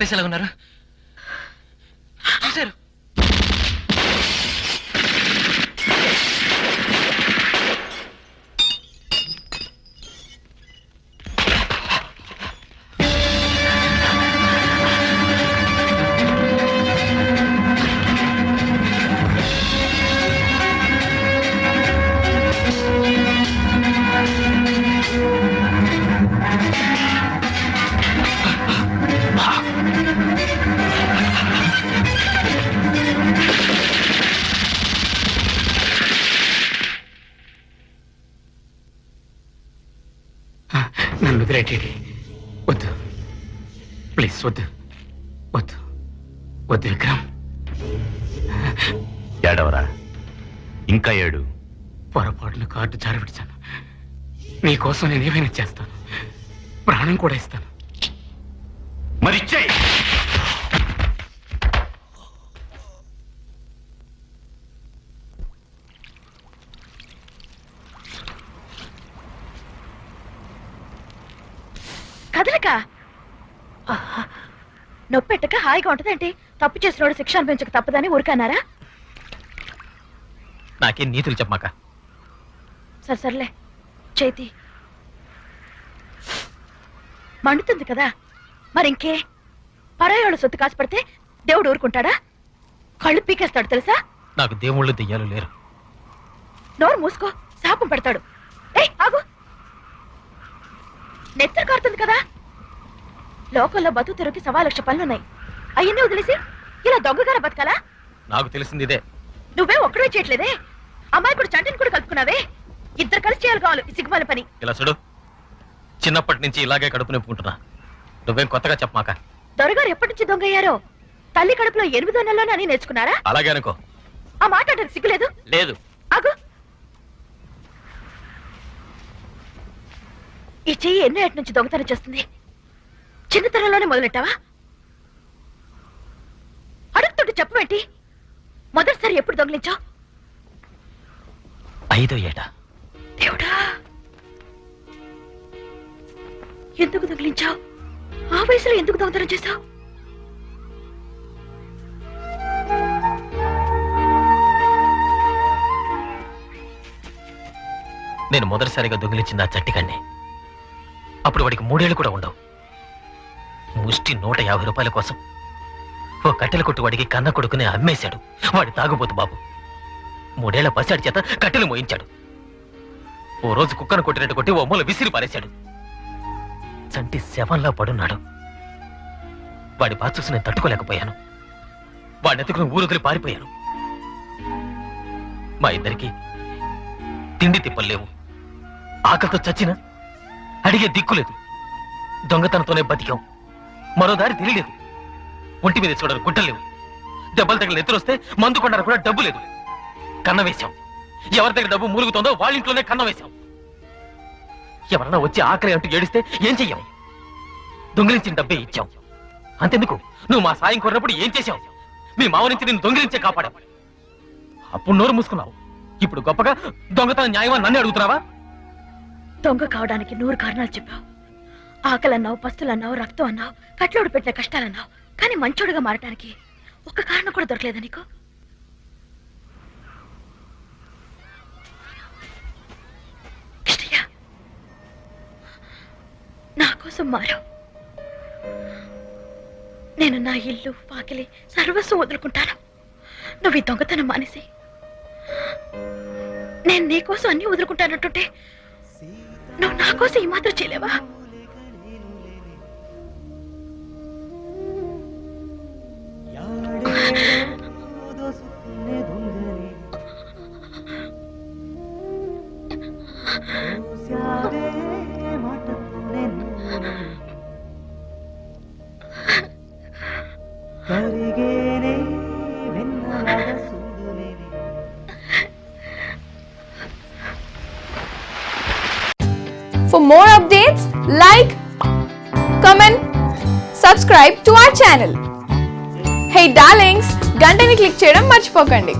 చంపేసేలా ఉన్నారు. చూశారు. నన్ను వదిలేటేది. వద్దు ప్లీజ్, వద్దు వద్దు వద్దు విక్రమ్. ఏడవరా, ఇంకా ఏడు. పొరపాటును కార్డు జారవిడిచాను. నీకోసం నేను ఏమైనా చేస్తాను, ప్రాణం కూడా ఇస్తాను. మరి చెయ్యి. కదలక నొప్పెట్టక హాయిగా ఉంటదేంటి? తప్పు చేసినోడు శిక్ష అనిపించక తప్పదని ఊరికన్నారా? నాకేం నీతులు చెప్పమాక. సర్లే చేతి మండుతుంది కదా, మరింకే పరాయోళ్ళ సొత్తు కాసుపడితే దేవుడు ఊరుకుంటాడా? కళ్ళు పీకేస్తాడు తెలుసా? నాకు దేవుళ్ళు దెయ్యాలు లేరు. నోరు మూసుకో, శాపం పెడతాడు. ఏయ్ ఆగు, నెత్తరు కారుతుంది కదా. లోకల్లో బతుకు తెరుకి 1,00,000 పనులున్నాయి. అయ్యన్నీ వదిలేసి ఇలా దొంగగానే బతకాలా? నాకు తెలిసింది ఇదే. నువ్వే ఒక్కడే చేయట్లేదే, అమ్మాయి కూడా చంటిని కూడా కలుపుకున్నావే. ఇద్దరు కలిసి చేయాలి కావాలి ఈ సిగ్గుమాల పని. ఇలా చూడు, చిన్నప్పటి నుంచి ఇలాగే కడుపు నింపుకుంటున్నా. నువ్వేం కొత్తగా చెప్పమాక. దొరగారు ఎప్పటి నుంచి దొంగ అయ్యారో? తల్లి కడుపులో 8వ నెలలోనే అని నేర్చుకున్నారా? అలాగే అనుకో. ఆ మాట అంటే సిగ్గులేదు? లేదు. ఆగు, ఈ చెయ్యి ఎన్నో ఏటి నుంచి దొంగతనం చేస్తుంది? చిన్నతనంలోనే మొదలెట్టావా? అడుగుతుంటే చెప్పవేంటి? మొదటిసారి ఎప్పుడు దొంగలించావు? 5వ ఏట. దేవుడా, ఎందుకు దొంగిలించావు? ఆ వయసులో ఎందుకు దొంగతనం చేశావు? నేను మొదటిసారిగా దొంగిలించింది ఆ చట్టికన్నే. అప్పుడు వాడికి 3 ఏళ్ళు కూడా ఉండవు. ముష్టి 150 రూపాయల కోసం ఓ కట్టెల కొట్టు వాడికి కన్న కొడుకునే అమ్మేశాడు. వాడి తాగుబోతు బాబు 3 ఏళ్ల పసివాడి చేత కట్టెలు మోయించాడు. ఓ రోజు కుక్కను కొట్టినట్టు కొట్టి ఓ మూల విసిరి పారేశాడు. చంటి శవంలా పడున్నాడు. వాడి బాధ చూసి నేను తట్టుకోలేకపోయాను. వాడిని ఎత్తుకుని ఊరుదిలి పారిపోయాను. మా ఇద్దరికి తిండి తిప్పలేవు. ఆకలితో చచ్చినా అడిగే దిక్కులేదు. దొంగతనంతోనే బతికాం. మరో దారి తెలియలేదు. ఒంటి మీద చూడరు గుడ్డలేవు. దెబ్బలు తగిలి ఎత్తురొస్తే మందు కొన్నారు కూడా డబ్బు లేదు. కన్న వేశాం. ఎవరి దగ్గర డబ్బు మూలుగుతుందో వాళ్ళ ఇంట్లోనే కన్న వేశాం. ఎవరన్నా వచ్చి ఆకలి అంటూ ఏడిస్తే ఏం చెయ్యాం? దొంగిలించిన డబ్బే ఇచ్చాం. అంతెందుకు, నువ్వు మా సాయం కోరినప్పుడు ఏం చేశావు? మీ మావ నుంచి నిన్ను దొంగిలించే కాపాడావు. అప్పుడు నోరు మూసుకున్నావు. ఇప్పుడు గొప్పగా దొంగతనం న్యాయమా నన్ను అడుగుతున్నావా? దొంగ కావడానికి 100 కారణాలు చెప్పావు. ఆకలన్నావు, పస్తులన్నావు, రక్తం అన్నావు, కట్లోడు పెట్టిన కష్టాలన్నావు. కానీ మంచోడుగా మారటానికి ఒక్క కారణం కూడా దొరకలేదా నీకు? కృష్ణయ్య, నా కోసం మారావు. నేను నా ఇల్లు, వాకిలి, సర్వస్వం వదులుకుంటాను. నువ్వు ఈ దొంగతనం మానేసి నేను నీకోసం అన్ని వదులుకుంటానంటుంటే నువ్వు నా కోసం ఈ మాత్రం చేయలేవా? For more updates, like, comment, subscribe to our channel. Hey darlings, గంటని click చేయడం మర్చిపోకండి.